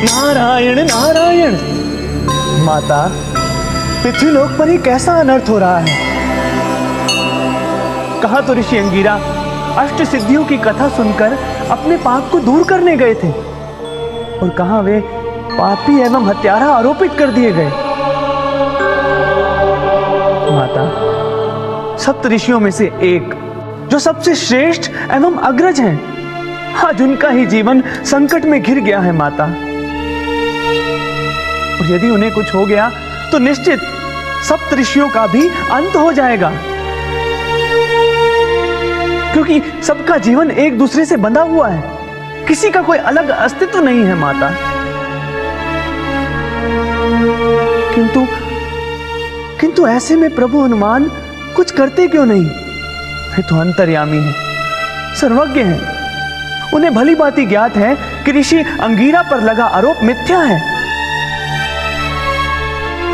नारायण नारायण। माता, पृथ्वीलोक पर ही कैसा अनर्थ हो रहा है। कहा तो ऋषि अंगीरा अष्ट सिद्धियों की कथा सुनकर अपने पाप को दूर करने गए थे, और कहां वे पापी एवं हत्यारा आरोपित कर दिए गए। माता, सप्त ऋषियों में से एक जो सबसे श्रेष्ठ एवं अग्रज हैं, आज उनका ही जीवन संकट में घिर गया है। माता, और यदि उन्हें कुछ हो गया तो निश्चित सप्त ऋषियों का भी अंत हो जाएगा, क्योंकि सबका जीवन एक दूसरे से बंधा हुआ है, किसी का कोई अलग अस्तित्व नहीं है। माता, किंतु ऐसे में प्रभु हनुमान कुछ करते क्यों नहीं? वे तो अंतर्यामी हैं, सर्वज्ञ हैं। उन्हें भली भांति ज्ञात है कि ऋषि अंगीरा पर लगा आरोप मिथ्या है।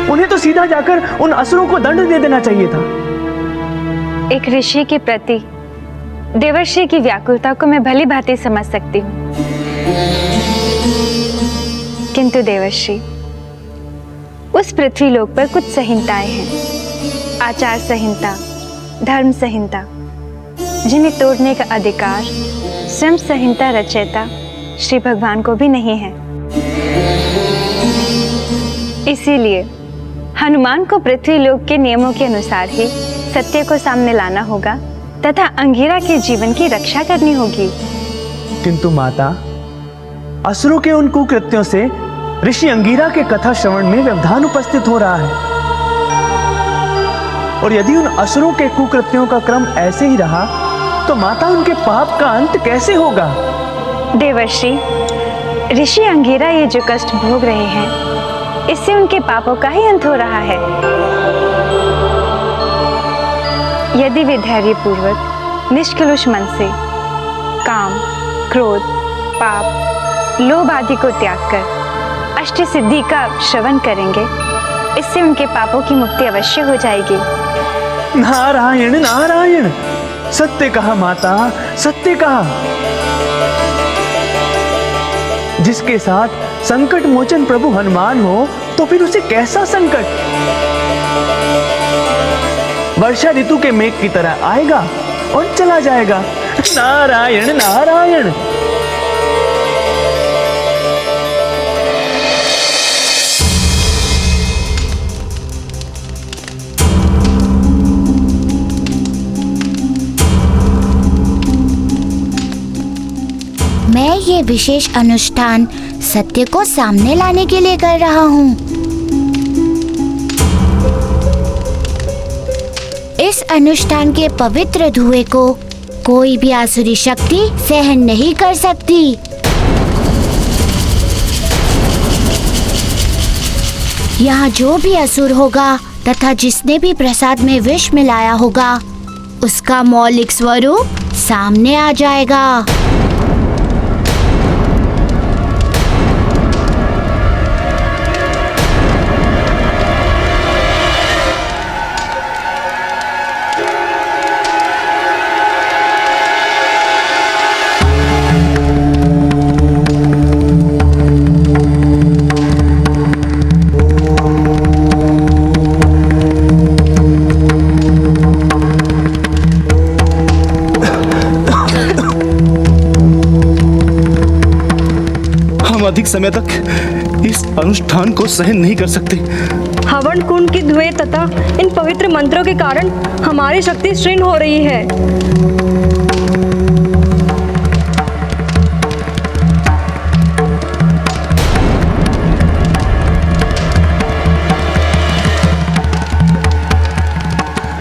उन्हें तो सीधा जाकर उन असुरों को दंड दे देना चाहिए था। एक ऋषि के प्रति देवर्षि की व्याकुलता को मैं भली भांति समझ सकती हूँ, किंतु देवर्षि, उस पृथ्वीलोक पर कुछ संहिताएं हैं, आचार संहिता, धर्म संहिता, जिन्हें तोड़ने का अधिकार स्वयं संहिता रचयिता श्री भगवान को भी नहीं है। इसीलिए हनुमान को पृथ्वीलोक के नियमों के अनुसार ही सत्य को सामने लाना होगा तथा अंगीरा के जीवन की रक्षा करनी होगी। किंतु माता, असुरों के उन कुकृत्यों से ऋषि अंगीरा के कथा श्रवण में व्यवधान उपस्थित हो रहा है, और यदि उन असुरों के कुकृत्यों का क्रम ऐसे ही रहा तो माता, उनके पाप का अंत कैसे होगा? देवर्षि, ऋषि अंगीरा ये जो कष्ट भोग रहे हैं, इससे उनके पापों का ही अंत हो रहा है। यदि वे धैर्यपूर्वक निष्कलुष मन से काम, क्रोध, पाप, लोभ आदि को त्याग कर अष्ट सिद्धि का श्रवण करेंगे, इससे उनके पापों की मुक्ति अवश्य हो जाएगी। नारायण नारायण, सत्य कहा माता, सत्य कहा। जिसके साथ संकट मोचन प्रभु हनुमान हो, तो फिर उसे कैसा संकट? वर्षा ऋतु के मेघ की तरह आएगा और चला जाएगा। नारायण नारायण। मैं ये विशेष अनुष्ठान सत्य को सामने लाने के लिए कर रहा हूँ। इस अनुष्ठान के पवित्र धुएं को कोई भी आसुरी शक्ति सहन नहीं कर सकती। यहाँ जो भी असुर होगा तथा जिसने भी प्रसाद में विष मिलाया होगा, उसका मौलिक स्वरूप सामने आ जाएगा। अधिक समय तक इस अनुष्ठान को सहन नहीं कर सकते। हवन कुंड की धुएं तथा इन पवित्र मंत्रों के कारण हमारी शक्ति क्षीण हो रही है।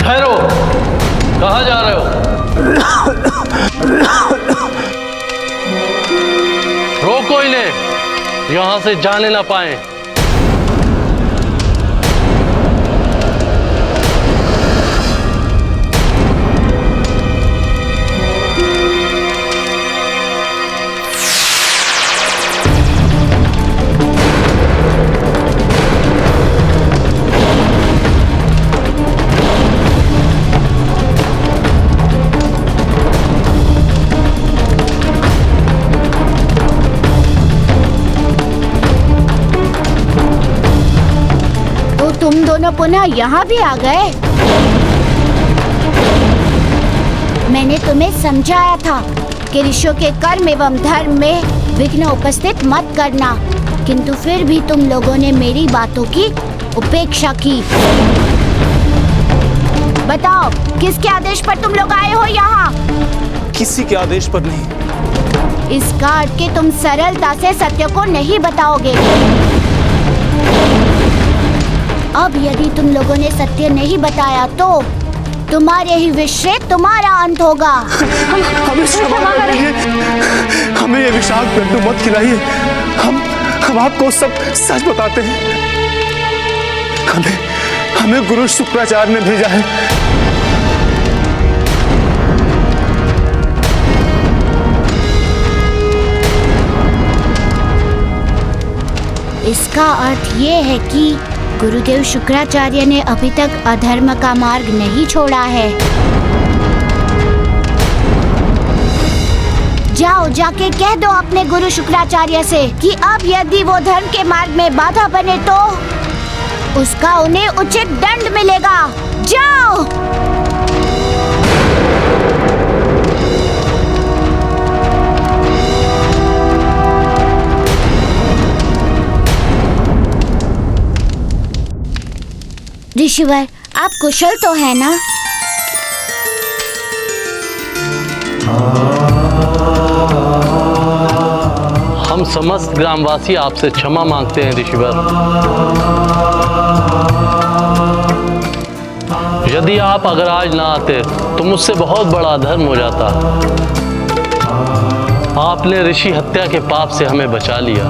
ठहरो, कहाँ जा रहे हो? रोको इन्हें, यहां से जाने ना पाए। तुम दोनों पुनः यहाँ भी आ गए। मैंने तुम्हें समझाया था कि ऋषियों के कर्म एवं धर्म में विघ्न उपस्थित मत करना, किंतु फिर भी तुम लोगों ने मेरी बातों की उपेक्षा की। बताओ, किसके आदेश पर तुम लोग आए हो यहाँ? किसी के आदेश पर नहीं। इसका अर्थ कि तुम सरलता से सत्य को नहीं बताओगे। अब यदि तुम लोगों ने सत्य नहीं बताया तो तुम्हारे ही विष से तुम्हारा अंत होगा। हमें क्षमा कर दीजिए, हमें ये विषाक्त लड्डू मत खिलाइए। हम आपको सब सच बताते हैं। हमें गुरु शुक्राचार्य ने भेजा है। इसका अर्थ ये है कि गुरुदेव शुक्राचार्य ने अभी तक अधर्म का मार्ग नहीं छोड़ा है। जाओ, जाके कह दो अपने गुरु शुक्राचार्य से कि अब यदि वो धर्म के मार्ग में बाधा बने तो उसका उन्हें उचित दंड मिलेगा। जाओ। ऋषिवर, आप कुशल तो है ना? हम समस्त ग्रामवासी आपसे क्षमा मांगते हैं ऋषिवर। यदि आप अगर आज ना आते तो मुझसे बहुत बड़ा अधर्म हो जाता। आपने ऋषि हत्या के पाप से हमें बचा लिया।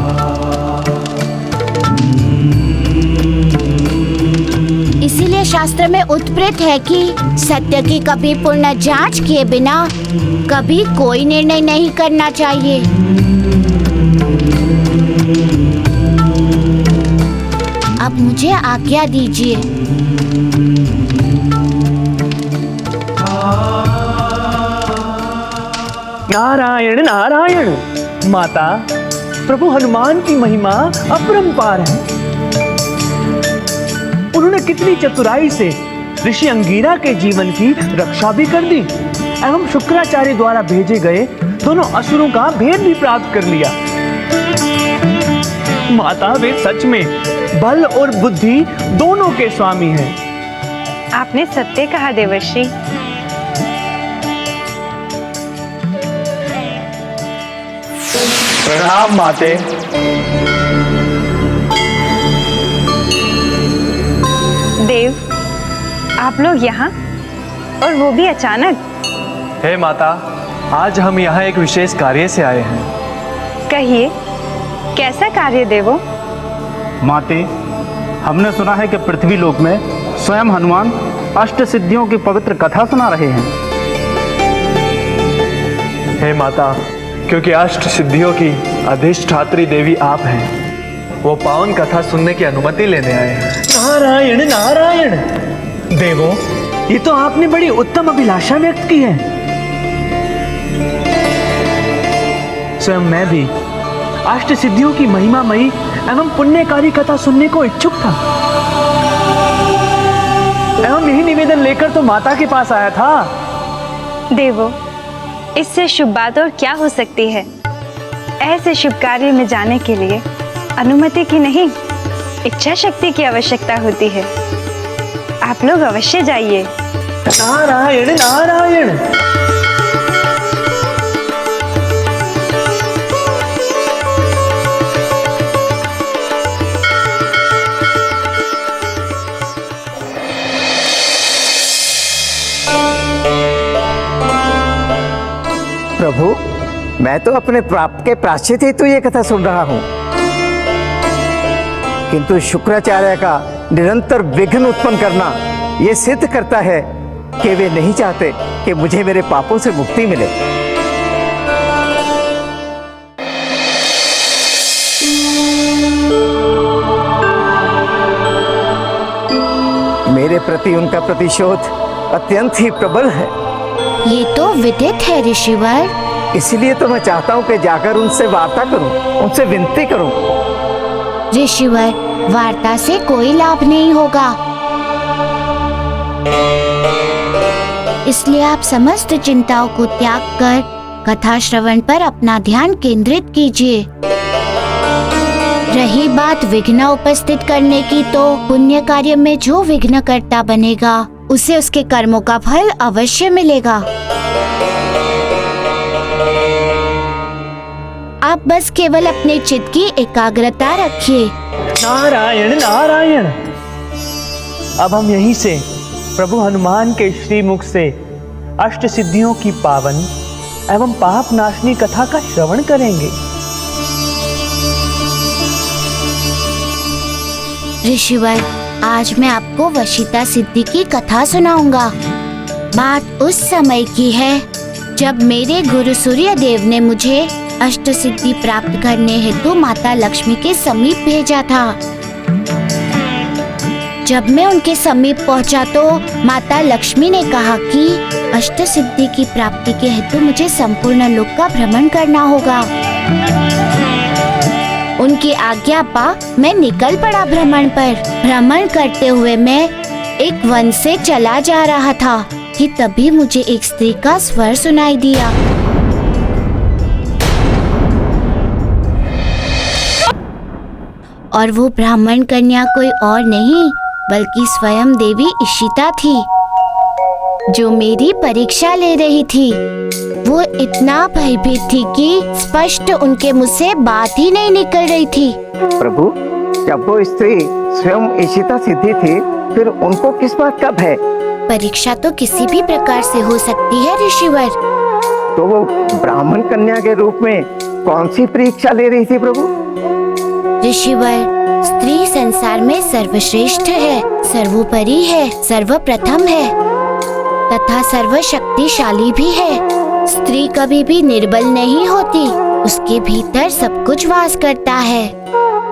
इसीलिए शास्त्र में उत्प्रेत है कि सत्य की कभी पूर्ण जांच किए बिना कभी कोई निर्णय नहीं करना चाहिए। अब मुझे आज्ञा दीजिए। नारायण नारायण। माता, प्रभु हनुमान की महिमा अपरंपार है। उन्होंने कितनी चतुराई से ऋषि अंगीरा के जीवन की रक्षा भी कर दी एवं शुक्राचार्य द्वारा भेजे गए दोनों असुरों का भेद भी प्राप्त कर लिया। माता, वे सच में बल और बुद्धि दोनों के स्वामी हैं। आपने सत्य कहा देवर्षि। प्रणाम माते। देव, आप लोग यहाँ, और वो भी अचानक? हे माता, आज हम यहाँ एक विशेष कार्य से आए हैं। कहिए, कैसा कार्य देवो? माते, हमने सुना है कि पृथ्वी लोक में स्वयं हनुमान अष्ट सिद्धियों की पवित्र कथा सुना रहे हैं। हे माता, क्योंकि अष्ट सिद्धियों की अधिष्ठात्री देवी आप हैं, वो पावन कथा सुनने की अनुमति लेने आए हैं। नारायण नारायण। देवो, ये तो आपने बड़ी उत्तम अभिलाषा व्यक्त की है। स्वयं मैं भी अष्ट सिद्धियों की महिमामयी एवं पुण्यकारी कथा सुनने को इच्छुक था एवं यही निवेदन लेकर तो माता के पास आया था। देवो, इससे शुभ बात और क्या हो सकती है? ऐसे शुभ कार्य में जाने के लिए अनुमति की नहीं, इच्छा शक्ति की आवश्यकता होती है। आप लोग अवश्य जाइए। नारायण नारायण। प्रभु, मैं तो अपने पाप के प्रायश्चित हेतु ये कथा सुन रहा हूँ, किंतु शुक्राचार्य का निरंतर विघ्न उत्पन्न करना ये सिद्ध करता है कि वे नहीं चाहते कि मुझे मेरे पापों से मुक्ति मिले। मेरे प्रति उनका प्रतिशोध अत्यंत ही प्रबल है। ये तो विदित है ऋषिवर। इसीलिए तो मैं चाहता हूँ कि जाकर उनसे वार्ता करूं, उनसे विनती करूं। ऋषिवर, वार्ता से कोई लाभ नहीं होगा, इसलिए आप समस्त चिंताओं को त्याग कर कथा श्रवण पर अपना ध्यान केंद्रित कीजिए। रही बात विघ्न उपस्थित करने की, तो पुण्य कार्य में जो विघ्न करता बनेगा उसे उसके कर्मों का फल अवश्य मिलेगा। आप बस केवल अपने चित्त की एकाग्रता रखिए। नारायण नारायण। अब हम यहीं से प्रभु हनुमान के श्रीमुख से अष्ट सिद्धियों की पावन एवं पाप नाशनी कथा का श्रवण करेंगे। ऋषिवर, आज मैं आपको वशीता सिद्धि की कथा सुनाऊंगा। बात उस समय की है जब मेरे गुरु सूर्य देव ने मुझे अष्ट सिद्धि प्राप्त करने हेतु माता लक्ष्मी के समीप भेजा था। जब मैं उनके समीप पहुंचा तो माता लक्ष्मी ने कहा कि अष्ट सिद्धि की प्राप्ति के हेतु मुझे संपूर्ण लोक का भ्रमण करना होगा। उनकी आज्ञा पा मैं निकल पड़ा भ्रमण पर। भ्रमण करते हुए मैं एक वन से चला जा रहा था कि तभी मुझे एक स्त्री का स्वर सुनाई दिया। और वो ब्राह्मण कन्या कोई और नहीं बल्कि स्वयं देवी इशिता थी, जो मेरी परीक्षा ले रही थी। वो इतना भयभीत थी कि स्पष्ट उनके मुंह से बात ही नहीं निकल रही थी। प्रभु, जब वो स्त्री स्वयं इशिता सिद्धि थी, फिर उनको किस बात का भय? परीक्षा तो किसी भी प्रकार से हो सकती है ऋषिवर। तो वो ब्राह्मण कन्या के रूप में कौन सी परीक्षा ले रही थी प्रभु? ऋषिवर, स्त्री संसार में सर्वश्रेष्ठ है, सर्वोपरि है, सर्वप्रथम है तथा सर्वशक्तिशाली भी है। स्त्री कभी भी निर्बल नहीं होती, उसके भीतर सब कुछ वास करता है,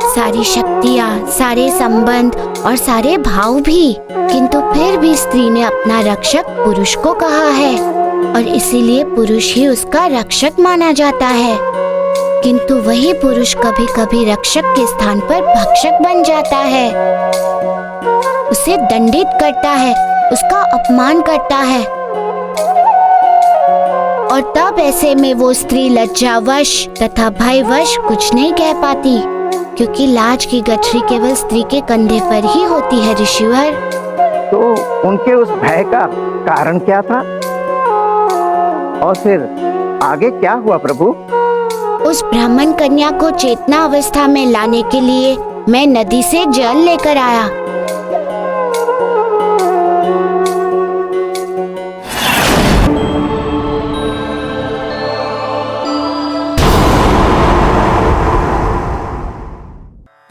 सारी शक्तियाँ, सारे संबंध और सारे भाव भी। किंतु फिर भी स्त्री ने अपना रक्षक पुरुष को कहा है और इसीलिए पुरुष ही उसका रक्षक माना जाता है। किंतु वही पुरुष कभी कभी रक्षक के स्थान पर भक्षक बन जाता है, उसे दंडित करता है, उसका अपमान करता है। और तब ऐसे में वो स्त्री लज्जावश तथा भयवश कुछ नहीं कह पाती, क्योंकि लाज की गठरी केवल स्त्री के कंधे पर ही होती है ऋषिवर। तो उनके उस भय का कारण क्या था और फिर आगे क्या हुआ प्रभु? उस ब्राह्मण कन्या को चेतना अवस्था में लाने के लिए मैं नदी से जल लेकर आया।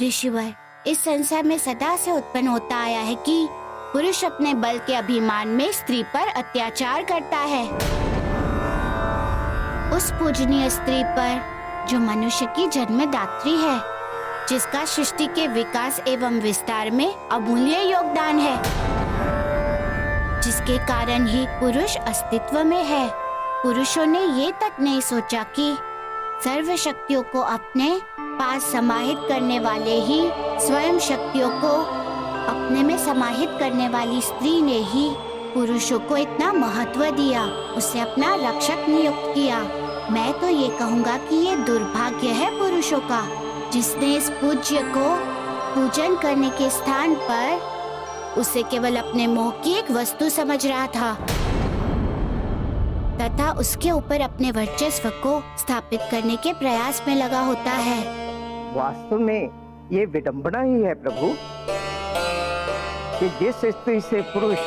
ऋषिवर, इस संसार में सदा से उत्पन्न होता आया है कि पुरुष अपने बल के अभिमान में स्त्री पर अत्याचार करता है। उस पूजनीय स्त्री पर जो मनुष्य की जन्मदात्री है, जिसका सृष्टि के विकास एवं विस्तार में अमूल्य योगदान है, जिसके कारण ही पुरुष अस्तित्व में है। पुरुषों ने ये तक नहीं सोचा कि सर्व शक्तियों को अपने पास समाहित करने वाले ही स्वयं शक्तियों को अपने में समाहित करने वाली स्त्री ने ही पुरुषों को इतना महत्व दिया, उसे अपना रक्षक नियुक्त किया। मैं तो ये कहूँगा कि ये दुर्भाग्य है पुरुषों का, जिसने इस पूज्य को पूजन करने के स्थान पर उसे केवल अपने मोह की एक वस्तु समझ रहा था तथा उसके ऊपर अपने वर्चस्व को स्थापित करने के प्रयास में लगा होता है। वास्तव में ये विडंबना ही है प्रभु कि जिस स्त्री से पुरुष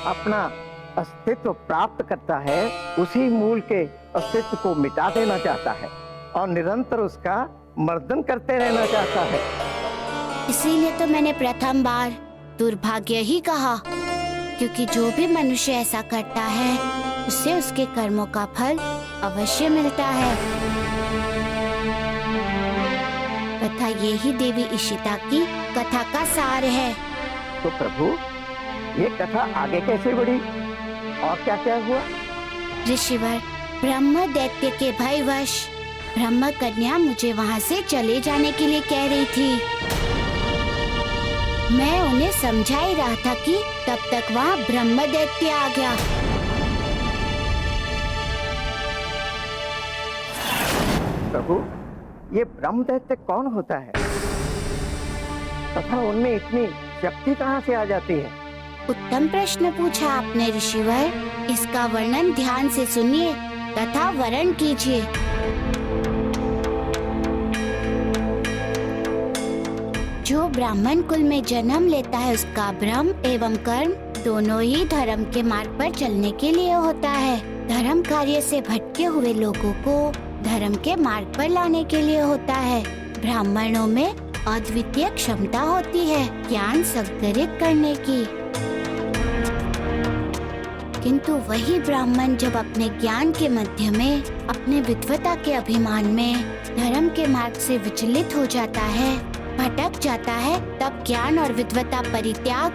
अपना अस्तित्व प्राप्त करता है, उसी मूल के अस्तित्व को मिटा देना चाहता है और निरंतर उसका मर्दन करते रहना चाहता है। इसीलिए तो मैंने प्रथम बार दुर्भाग्य ही कहा, क्योंकि जो भी मनुष्य ऐसा करता है उससे उसके कर्मों का फल अवश्य मिलता है तथा यही देवी इशिता की कथा का सार है। तो प्रभु, ये कथा आगे कैसे बढ़ी और क्या क्या हुआ? ऋषिवर, ब्रह्म दैत्य के भयवश ब्रह्म कन्या मुझे वहाँ से चले जाने के लिए कह रही थी। मैं उन्हें समझा ही रहा था कि तब तक वहाँ ब्रह्म दैत्य आ गया। प्रभु, ये ब्रह्म दैत्य कौन होता है तथा उनमें इतनी शक्ति कहाँ से आ जाती है? उत्तम प्रश्न पूछा आपने ऋषिवर। इसका वर्णन ध्यान से सुनिए तथा वर्ण कीजिए। जो ब्राह्मण कुल में जन्म लेता है उसका ब्रह्म एवं कर्म दोनों ही धर्म के मार्ग पर चलने के लिए होता है। धर्म कार्य से भटके हुए लोगों को धर्म के मार्ग पर लाने के लिए होता है। ब्राह्मणों में अद्वितीय क्षमता होती है ज्ञान संग्रहित करने की, किंतु वही ब्राह्मण जब अपने ज्ञान के मध्य में, अपने विद्वता के अभिमान में धर्म के मार्ग से विचलित हो जाता है, भटक जाता है, तब ज्ञान और विद्वता परित्याग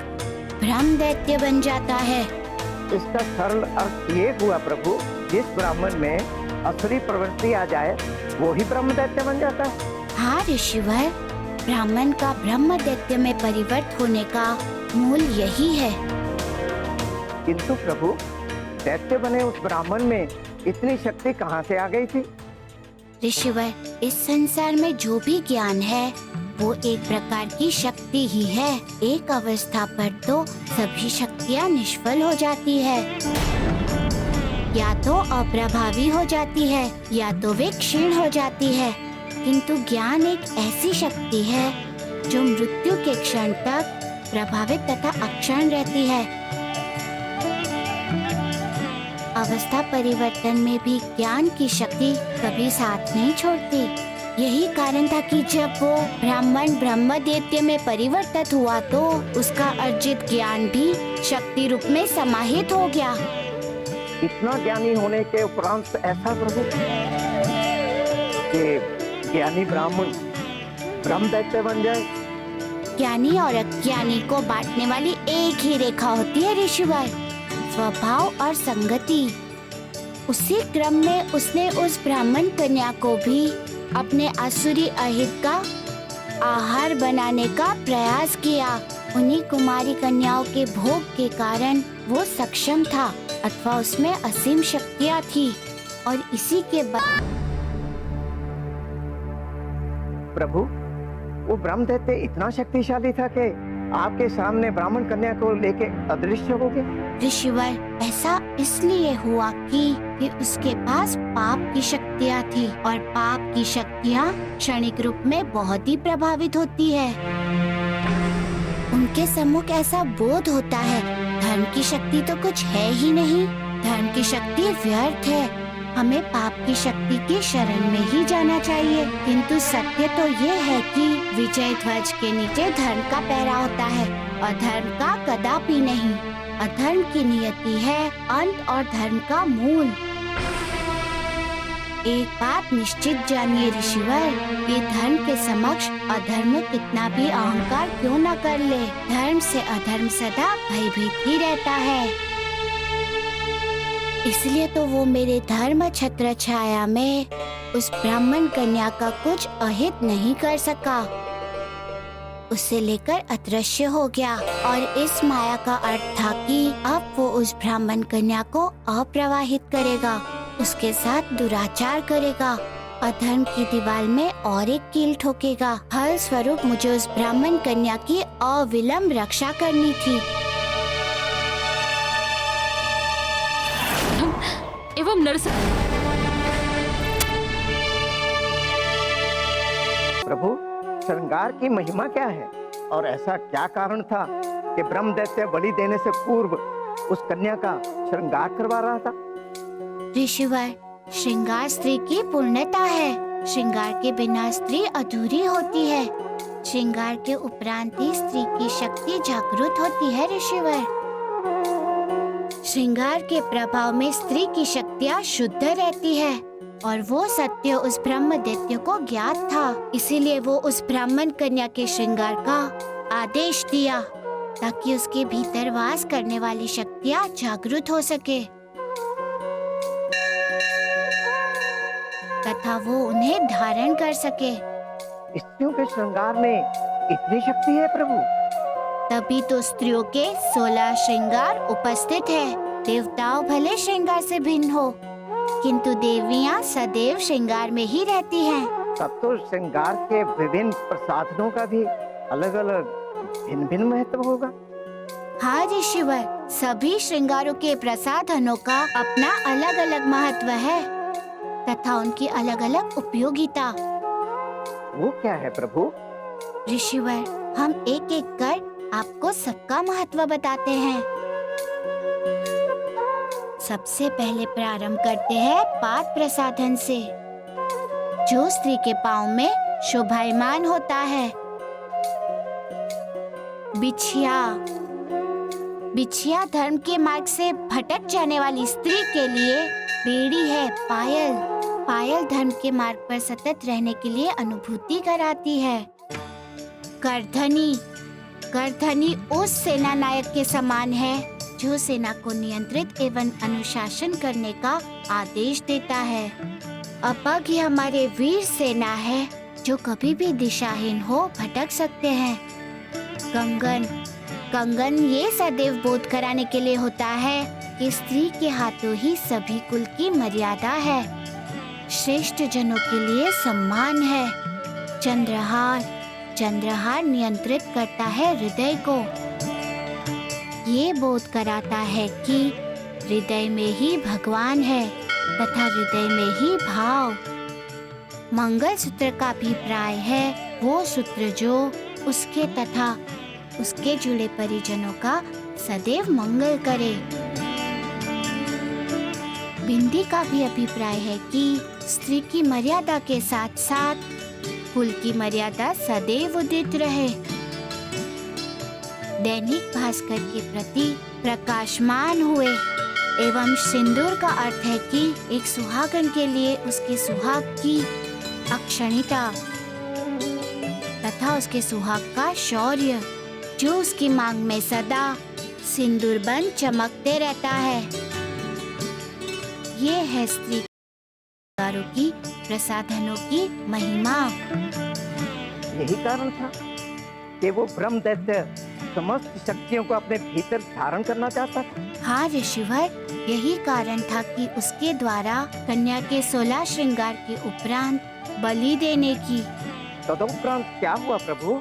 ब्रह्म दैत्य बन जाता है। इसका सरल अर्थ ये हुआ प्रभु, जिस ब्राह्मण में असली प्रवृत्ति आ जाए वो ही ब्रह्म दैत्य बन जाता है। हाँ ऋषिवर, ब्राह्मण का ब्रह्म दैत्य में परिवर्त होने का मूल यही है। किंतु प्रभु, दैत्य बने उस ब्राह्मण में इतनी शक्ति कहाँ से आ गई थी? ऋषिवर, इस संसार में जो भी ज्ञान है वो एक प्रकार की शक्ति ही है। एक अवस्था पर तो सभी शक्तियाँ निष्फल हो जाती है, या तो अप्रभावी हो जाती है या तो वे क्षीण हो जाती है। किंतु ज्ञान एक ऐसी शक्ति है जो मृत्यु के क्षण तक प्रभावित तथा अक्षण रहती है। अवस्था परिवर्तन में भी ज्ञान की शक्ति कभी साथ नहीं छोड़ती। यही कारण था कि जब वो ब्राह्मण ब्रह्म दैत्य में परिवर्तित हुआ तो उसका अर्जित ज्ञान भी शक्ति रूप में समाहित हो गया। इतना ज्ञानी होने के उपरांत ऐसा प्रभु कि ज्ञानी ब्राह्मण ब्रह्म दैत्य बन जाए? ज्ञानी और अज्ञानी को बांटने वाली एक ही रेखा होती है ऋषिवर, स्वभाव और संगति। उसी क्रम में उसने उस ब्राह्मण कन्या को भी अपने आसुरी अहित का आहार बनाने का प्रयास किया। उन्हीं कुमारी कन्याओं के भोग के कारण वो सक्षम था, अथवा उसमें असीम शक्तियाँ थी। और इसी के बाद प्रभु, वो ब्रह्म दैत्य इतना शक्तिशाली था कि आपके सामने ब्राह्मण कन्या को लेके अदृश्य हो गया। ऋषिवर, ऐसा इसलिए हुआ कि उसके पास पाप की शक्तियाँ थी, और पाप की शक्तियाँ क्षणिक रूप में बहुत ही प्रभावित होती है। उनके सम्मुख ऐसा बोध होता है, धर्म की शक्ति तो कुछ है ही नहीं, धर्म की शक्ति व्यर्थ है, हमें पाप की शक्ति की शरण में ही जाना चाहिए। किंतु सत्य तो ये है कि विजय ध्वज के नीचे धर्म का पहरा होता है, और धर्म का कदापि नहीं। अधर्म की नियति है अंत और धर्म का मूल। एक बात निश्चित जानिए ऋषिवर, ये धर्म के समक्ष अधर्म कितना भी अहंकार क्यों न कर ले, धर्म से अधर्म सदा भयभीत ही रहता है। इसलिए तो वो मेरे धर्म छत्र छाया में उस ब्राह्मण कन्या का कुछ अहित नहीं कर सका, उसे लेकर अदृश्य हो गया। और इस माया का अर्थ था कि अब वो उस ब्राह्मण कन्या को अप्रवाहित करेगा, उसके साथ दुराचार करेगा, अधर्म की दीवार में और एक कील ठोकेगा। फल स्वरूप मुझे उस ब्राह्मण कन्या की अविलंब रक्षा करनी थी। एवं प्रभु, श्रृंगार की महिमा क्या है और ऐसा क्या कारण था कि ब्रह्म दैत्य बलि देने से पूर्व उस कन्या का श्रृंगार करवा रहा था? ऋषिवर, श्रृंगार स्त्री की पूर्णता है। श्रृंगार के बिना स्त्री अधूरी होती है। श्रृंगार के उपरांत ही स्त्री की शक्ति जागृत होती है ऋषिवर। श्रृंगार के प्रभाव में स्त्री की शक्तियाँ शुद्ध रहती है, और वो सत्य उस ब्रह्म दैत्य को ज्ञात था। इसीलिए वो उस ब्राह्मण कन्या के श्रृंगार का आदेश दिया, ताकि उसके भीतर वास करने वाली शक्तियाँ जागृत हो सके। तथा वो उन्हें धारण कर सके। स्त्रियों के श्रृंगार में इतनी शक्ति है प्रभु? तभी तो स्त्रियों के 16 श्रृंगार उपस्थित है। देवताओं भले श्रृंगार से भिन्न हो, किंतु देवियां सदैव श्रृंगार में ही रहती हैं। तब तो श्रृंगार के विभिन्न प्रसाधनों का भी अलग अलग भिन्न भिन्न महत्व होगा। हाँ ऋषिवर, सभी श्रृंगारों के प्रसाधनों का अपना अलग अलग महत्व है तथा उनकी अलग अलग उपयोगिता। वो क्या है प्रभु? ऋषिवर, हम एक एक कर आपको सबका महत्व बताते हैं। सबसे पहले प्रारंभ करते हैं पाद प्रसाधन से, जो स्त्री के पाँव में शोभायमान होता है। बिछिया। बिछिया धर्म के मार्ग से भटक जाने वाली स्त्री के लिए बेड़ी है। पायल। पायल धर्म के मार्ग पर सतत रहने के लिए अनुभूति कराती है। करधनी। करधनी उस सेना नायक के समान है जो सेना को नियंत्रित एवं अनुशासन करने का आदेश देता है। अपग ही हमारे वीर सेना है जो कभी भी दिशाहीन हो भटक सकते हैं। कंगन। कंगन ये सदैव बोध कराने के लिए होता है कि स्त्री के हाथों ही सभी कुल की मर्यादा है, श्रेष्ठ जनों के लिए सम्मान है। चंद्रहार। चंद्रहार नियंत्रित करता है हृदय को। ये बोध कराता है कि हृदय में ही भगवान है तथा हृदय में ही भाव। मंगलसूत्र का अभिप्राय है वो सूत्र जो उसके तथा उसके जुड़े परिजनों का सदैव मंगल करे। बिंदी का भी अभिप्राय है कि स्त्री की मर्यादा के साथ साथ कुल की मर्यादा सदैव उदित रहे। दैनिक भास्कर के प्रति प्रकाशमान हुए एवं सिंदूर का अर्थ है कि एक सुहागन के लिए उसके सुहाग की अक्षणिता तथा उसके सुहाग का शौर्य, जो उसकी मांग में सदा सिंदूर बन चमकते रहता है। ये है स्त्री की प्रसाधनों की महिमा। यही कारण था कि वो ब्रह्म दैत्य समस्त शक्तियों को अपने भीतर धारण करना चाहता था। हाँ ऋषिवर, यही कारण था कि उसके द्वारा कन्या के 16 श्रृंगार के उपरांत बलि देने की। तदुपरांत क्या हुआ प्रभु?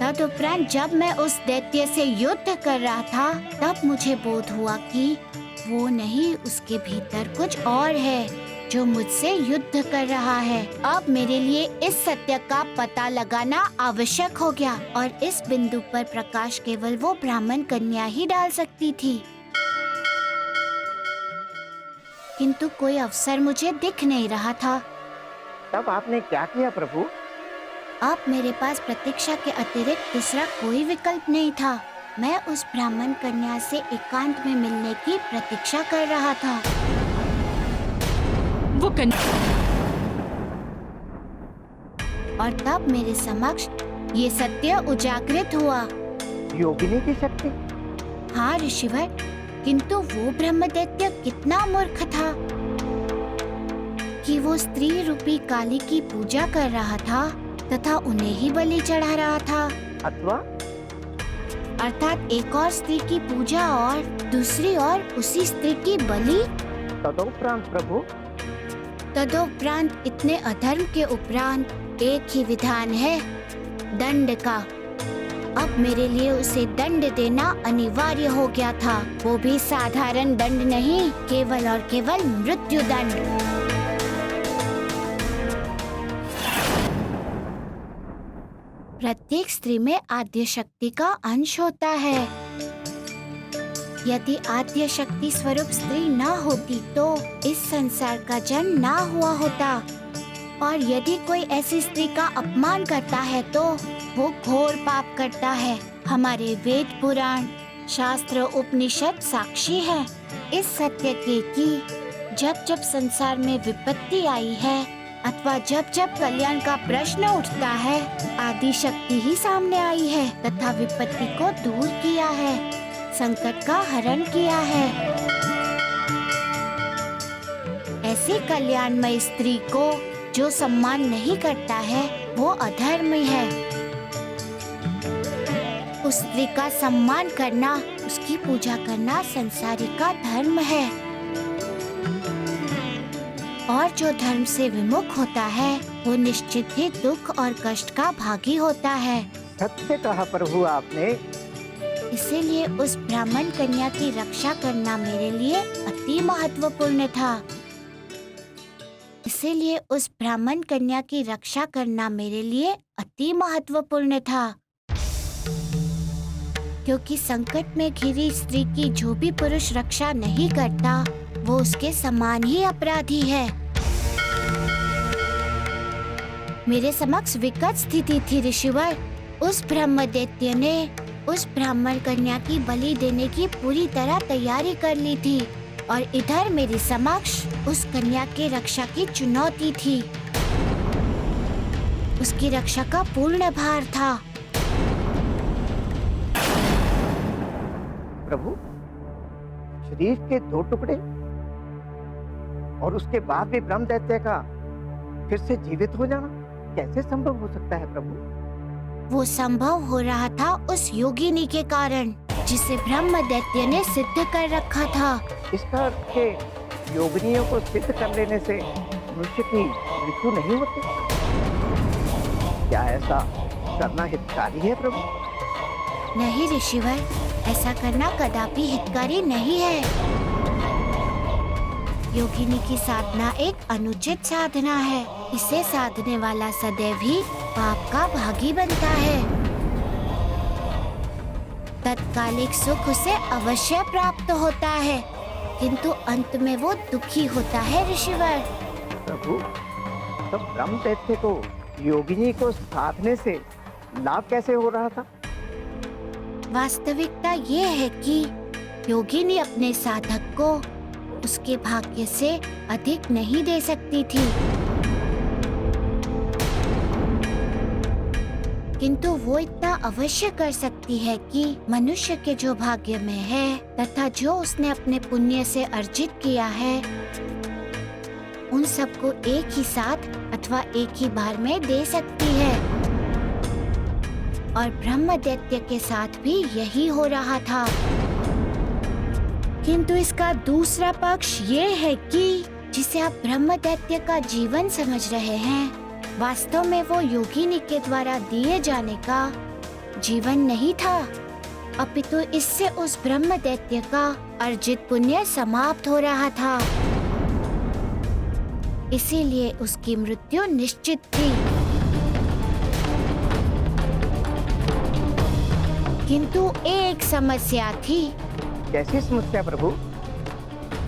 तदुपरांत जब मैं उस दैत्य से युद्ध कर रहा था तब मुझे बोध हुआ कि वो नहीं, उसके भीतर कुछ और है जो मुझसे युद्ध कर रहा है। अब मेरे लिए इस सत्य का पता लगाना आवश्यक हो गया और इस बिंदु पर प्रकाश केवल वो ब्राह्मण कन्या ही डाल सकती थी। किंतु कोई अवसर मुझे दिख नहीं रहा था। तब आपने क्या किया प्रभु? अब मेरे पास प्रतीक्षा के अतिरिक्त दूसरा कोई विकल्प नहीं था। मैं उस ब्राह्मण कन्या से एकांत में मिलने की प्रतीक्षा कर रहा था। वो और तब मेरे समक्ष ये सत्य उजागृत हुआ। योगिनी की शक्ति? हाँ ऋषिवर, किंतु वो ब्रह्मदैत्य कितना मूर्ख था कि वो स्त्री रूपी काली की पूजा कर रहा था तथा उन्हें ही बलि चढ़ा रहा था। अर्थात एक और स्त्री की पूजा और दूसरी ओर उसी स्त्री की बलि। तदोपरांत प्रभु? तदोपरांत इतने अधर्म के उपरांत एक ही विधान है, दंड का। अब मेरे लिए उसे दंड देना अनिवार्य हो गया था, वो भी साधारण दंड नहीं, केवल और केवल मृत्यु दंड। प्रत्येक स्त्री में आद्य शक्ति का अंश होता है। यदि आद्य शक्ति स्वरूप स्त्री न होती तो इस संसार का जन्म ना हुआ होता, और यदि कोई ऐसी स्त्री का अपमान करता है तो वो घोर पाप करता है। हमारे वेद पुराण शास्त्र उपनिषद साक्षी है इस सत्य के कि जब जब संसार में विपत्ति आई है अथवा जब जब कल्याण का प्रश्न उठता है, आदि शक्ति ही सामने आई है तथा विपत्ति को दूर किया है, संकट का हरण किया है। ऐसी कल्याणमय स्त्री को जो सम्मान नहीं करता है वो अधर्मी है। उस स्त्री का सम्मान करना, उसकी पूजा करना संसारी का धर्म है। और जो धर्म से विमुख होता है वो निश्चित ही दुख और कष्ट का भागी होता है। सत्य कहा प्रभु आपने। इसीलिए उस ब्राह्मण कन्या की रक्षा करना मेरे लिए अति महत्वपूर्ण था। इसीलिए उस ब्राह्मण कन्या की रक्षा करना मेरे लिए अति महत्वपूर्ण था। क्योंकि संकट में घिरी स्त्री की जो भी पुरुष रक्षा नहीं करता वो उसके समान ही अपराधी है। मेरे समक्ष विकट स्थिति थी ऋषिवर। उस ब्रह्मदैत्य ने उस ब्राह्मण कन्या की बलि देने की पूरी तरह तैयारी कर ली थी और इधर मेरे समक्ष उस कन्या के रक्षा की चुनौती थी। उसकी रक्षा का पूर्ण भार था। प्रभु, शरीर के 2 टुकड़े और उसके बाद भी ब्रह्म दैत्य का फिर से जीवित हो जाना कैसे संभव हो सकता है प्रभु? वो संभव हो रहा था उस योगिनी के कारण जिसे ब्रह्म दैत्य ने सिद्ध कर रखा था। इसका अर्थ है योगिनियों को सिद्ध कर लेने से मनुष्य की मृत्यु नहीं होती। क्या ऐसा करना हितकारी है प्रभु? नहीं ऋषिवर, ऐसा करना कदापि हितकारी नहीं है। योगिनी की साधना एक अनुचित साधना है। इसे साधने वाला सदैव ही पाप का भागी बनता है। तत्कालिक सुख उसे अवश्य प्राप्त होता है, किंतु अंत में वो दुखी होता है ऋषिवर। प्रभु, तो ब्रह्म दैत्य को योगिनी को साधने से लाभ कैसे हो रहा था? वास्तविकता ये है कि योगिनी अपने साधक को उसके भाग्य से अधिक नहीं दे सकती थी, किंतु वो इतना अवश्य कर सकती है कि मनुष्य के जो भाग्य में है तथा जो उसने अपने पुण्य से अर्जित किया है उन सबको एक ही साथ अथवा एक ही बार में दे सकती है। और ब्रह्म दैत्य के साथ भी यही हो रहा था। किंतु इसका दूसरा पक्ष ये है कि जिसे आप ब्रह्म दैत्य का जीवन समझ रहे हैं, वास्तव में वो योगिनी के द्वारा दिए जाने का जीवन नहीं था, अपितु इससे उस ब्रह्म दैत्य का अर्जित पुण्य समाप्त हो रहा था। इसीलिए उसकी मृत्यु निश्चित थी। किंतु एक समस्या थी। कैसी समस्या प्रभु?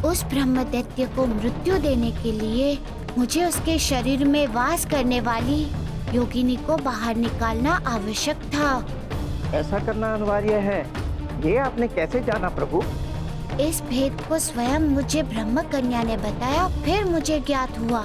उस ब्रह्म दैत्य को मृत्यु देने के लिए मुझे उसके शरीर में वास करने वाली योगिनी को बाहर निकालना आवश्यक था। ऐसा करना अनिवार्य है, ये आपने कैसे जाना प्रभु? इस भेद को स्वयं मुझे ब्रह्म कन्या ने बताया, फिर मुझे ज्ञात हुआ।